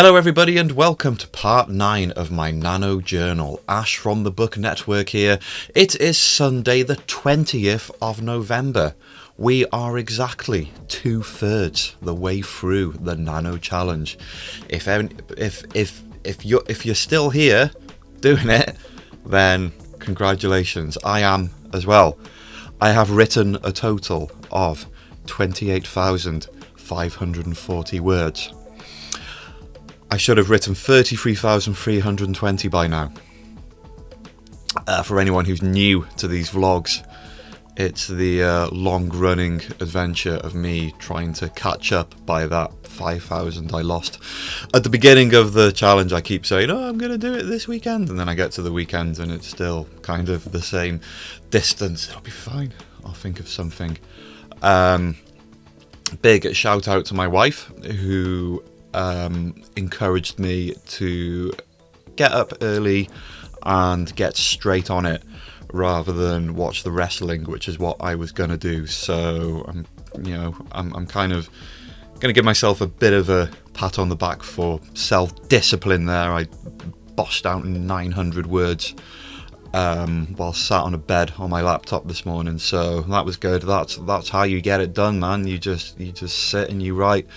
Hello everybody and welcome to part 9 of my Nano Journal. Ash from the Book Network here. It is Sunday the 20th of November. We are exactly 2/3 the way through the Nano Challenge. If you're still here doing it, then congratulations. I am as well. I have written a total of 28,540 words. I should have written 33,320 by now. For anyone who's new to these vlogs, it's the long-running adventure of me trying to catch up by that 5,000 I lost. At the beginning of the challenge, I keep saying, oh, I'm going to do it this weekend. And then I get to the weekend and it's still kind of the same distance. It'll be fine. I'll think of something. Big shout out to my wife, who encouraged me to get up early and get straight on it rather than watch the wrestling, which is what I was gonna do. So I'm kind of gonna give myself a bit of a pat on the back for self-discipline there. I bossed out 900 words while sat on a bed on my laptop this morning, so that was good. That's how you get it done, man. You just sit and you write,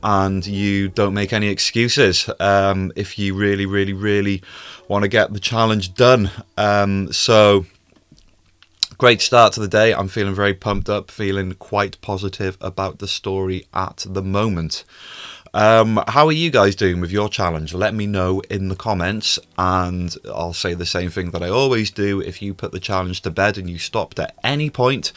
and you don't make any excuses if you really want to get the challenge done. So great start to the day. I'm feeling very pumped up, feeling quite positive about the story at the moment. How are you guys doing with your challenge? Let me know in the comments, and I'll say the same thing that I always do. If you put the challenge to bed and you stopped at any point,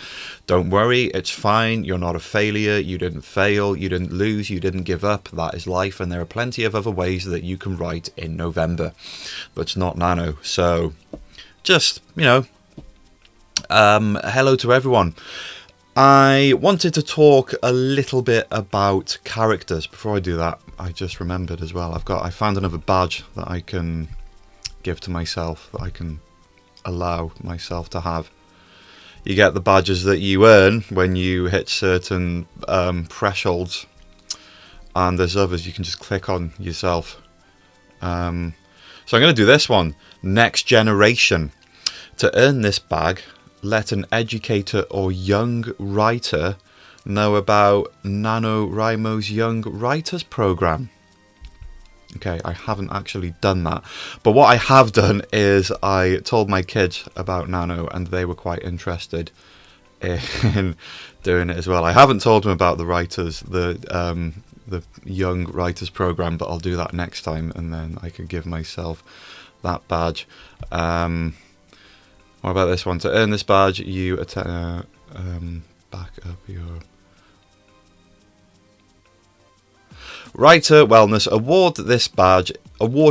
don't worry, it's fine. You're not a failure. You didn't fail. You didn't lose. You didn't give up. That is life, and there are plenty of other ways that you can write in November. That's not Nano. So just, hello to everyone. I wanted to talk a little bit about characters. Before I do that, I just remembered as well, I found another badge that I can give to myself, that I can allow myself to have. You get the badges that you earn when you hit certain thresholds, and there's others you can just click on yourself. So I'm going to do this one, Next Generation. To earn this badge, let an educator or young writer know about NaNoWriMo's Young Writers Program. Okay, I haven't actually done that. But what I have done is I told my kids about Nano, and they were quite interested in doing it as well. I haven't told them about the Young Writers Program, but I'll do that next time, and then I could give myself that badge. What about this one? To earn this badge, you back up your Writer Wellness. Award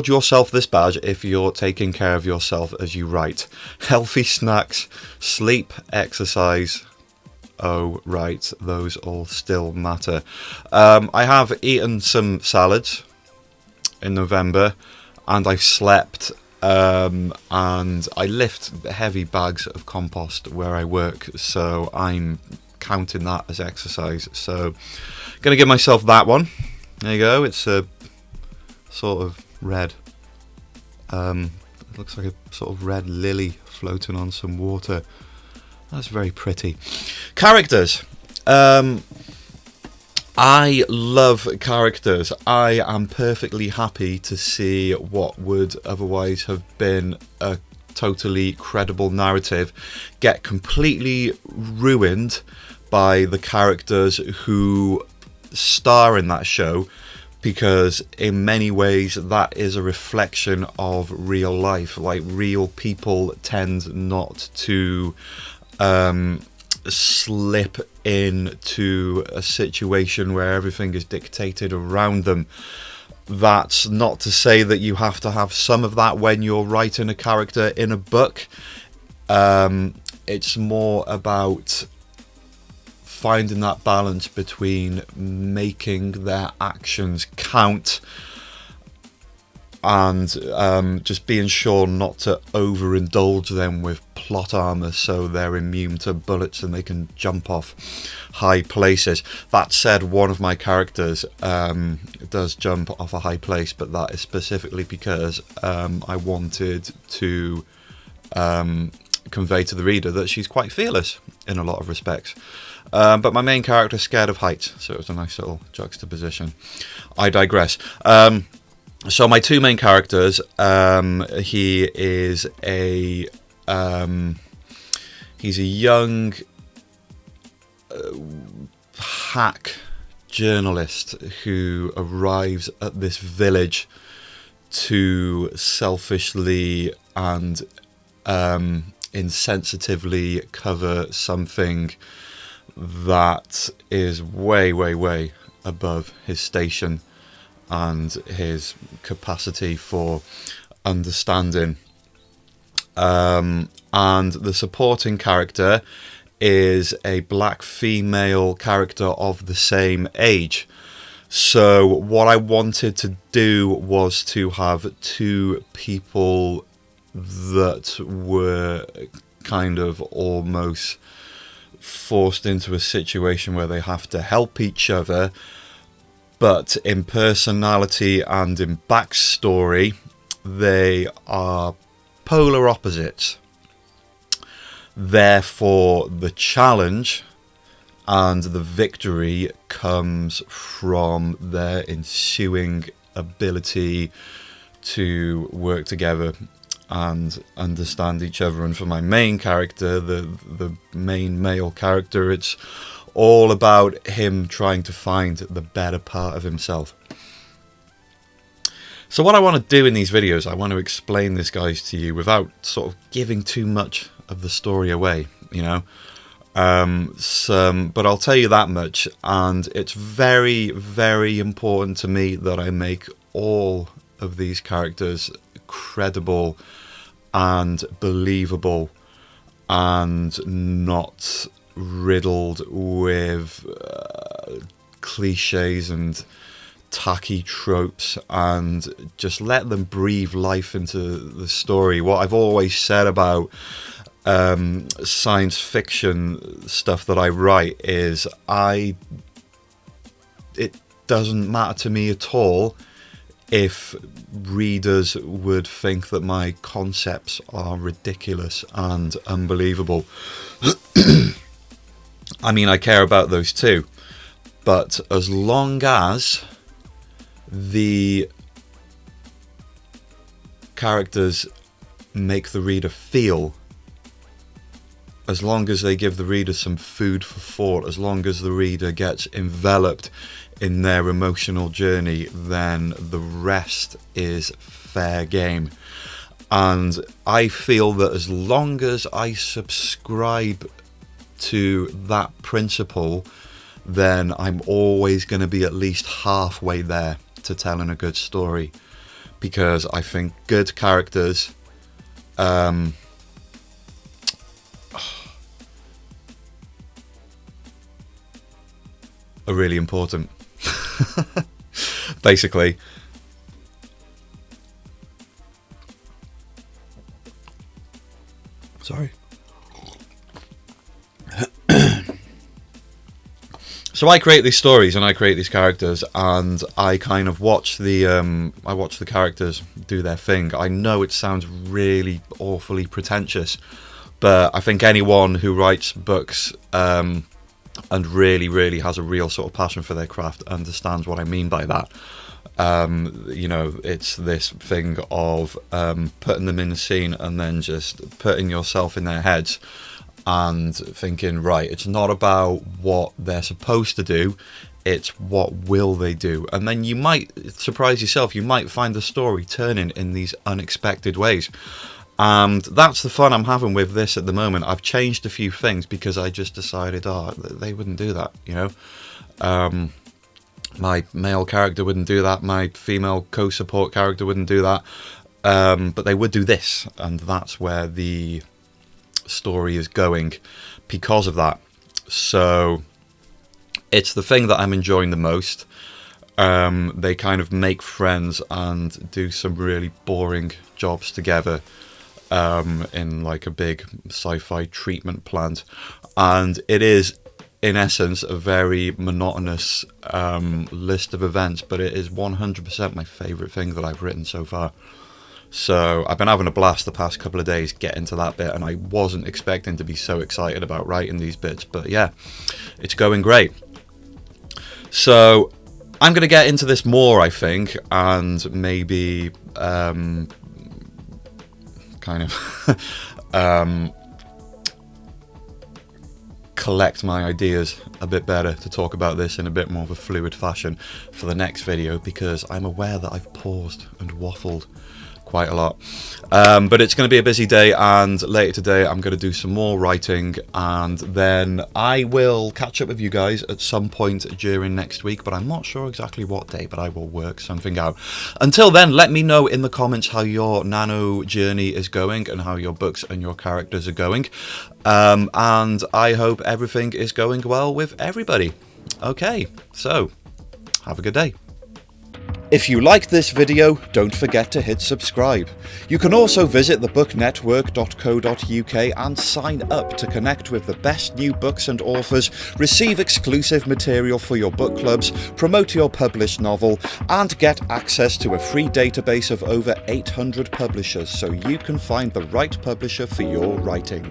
yourself this badge if you're taking care of yourself as you write. Healthy snacks, sleep, exercise. Oh, right, those all still matter. I have eaten some salads in November, and I've slept. And I lift heavy bags of compost where I work, so I'm counting that as exercise. So gonna give myself that one. There you go. It's a sort of red, it looks like a sort of red lily floating on some water. That's very pretty. Characters. I love characters. I am perfectly happy to see what would otherwise have been a totally credible narrative get completely ruined by the characters who star in that show, because in many ways that is a reflection of real life. Like, real people tend not to slip into a situation where everything is dictated around them. That's not to say that you have to have some of that when you're writing a character in a book. It's more about finding that balance between making their actions count and just being sure not to overindulge them with plot armor so they're immune to bullets and they can jump off high places. That said, one of my characters does jump off a high place, but that is specifically because I wanted to convey to the reader that she's quite fearless in a lot of respects. But my main character is scared of heights, so it was a nice little juxtaposition. I digress. So my two main characters, he is a he's a young hack journalist who arrives at this village to selfishly and insensitively cover something that is way, way, way above his station and his capacity for understanding. And the supporting character is a black female character of the same age. So what I wanted to do was to have two people that were kind of almost forced into a situation where they have to help each other, but in personality and in backstory, they are polar opposites. Therefore, the challenge and the victory comes from their ensuing ability to work together and understand each other. And for my main character, the main male character, it's all about him trying to find the better part of himself. So what I want to do in these videos, I want to explain this, guys, to you without sort of giving too much of the story away, you know. But I'll tell you that much, and it's very, very important to me that I make all of these characters credible and believable and not riddled with cliches and tacky tropes, and just let them breathe life into the story. What I've always said about science fiction stuff that I write is it doesn't matter to me at all if readers would think that my concepts are ridiculous and unbelievable. I mean, I care about those too, but as long as the characters make the reader feel, as long as they give the reader some food for thought, as long as the reader gets enveloped in their emotional journey, then the rest is fair game. And I feel that as long as I subscribe to that principle, then I'm always going to be at least halfway there to telling a good story, because I think good characters are really important. Basically, sorry. So I create these stories and I create these characters, and I kind of watch the characters do their thing. I know it sounds really awfully pretentious, but I think anyone who writes books and really, really has a real sort of passion for their craft understands what I mean by that. You know, it's this thing of putting them in the scene and then just putting yourself in their heads and thinking, right, it's not about what they're supposed to do, it's what will they do. And then you might surprise yourself, you might find the story turning in these unexpected ways. And that's the fun I'm having with this at the moment. I've changed a few things because I just decided, they wouldn't do that, you know. My male character wouldn't do that, my female co-support character wouldn't do that, but they would do this, and that's where the story is going because of that. So it's the thing that I'm enjoying the most. They kind of make friends and do some really boring jobs together in like a big sci-fi treatment plant, and it is in essence a very monotonous list of events, but it is 100% my favourite thing that I've written so far. So I've been having a blast the past couple of days getting to that bit, and I wasn't expecting to be so excited about writing these bits, but yeah, it's going great. So I'm going to get into this more, I think, and maybe kind of collect my ideas a bit better to talk about this in a bit more of a fluid fashion for the next video, because I'm aware that I've paused and waffled quite a lot, but it's going to be a busy day, and later today I'm going to do some more writing, and then I will catch up with you guys at some point during next week, but I'm not sure exactly what day, but I will work something out. Until then, let me know in the comments how your nano journey is going and how your books and your characters are going, and I hope everything is going well with everybody. Okay, so have a good day. If you liked this video, don't forget to hit subscribe. You can also visit thebooknetwork.co.uk and sign up to connect with the best new books and authors, receive exclusive material for your book clubs, promote your published novel, and get access to a free database of over 800 publishers so you can find the right publisher for your writing.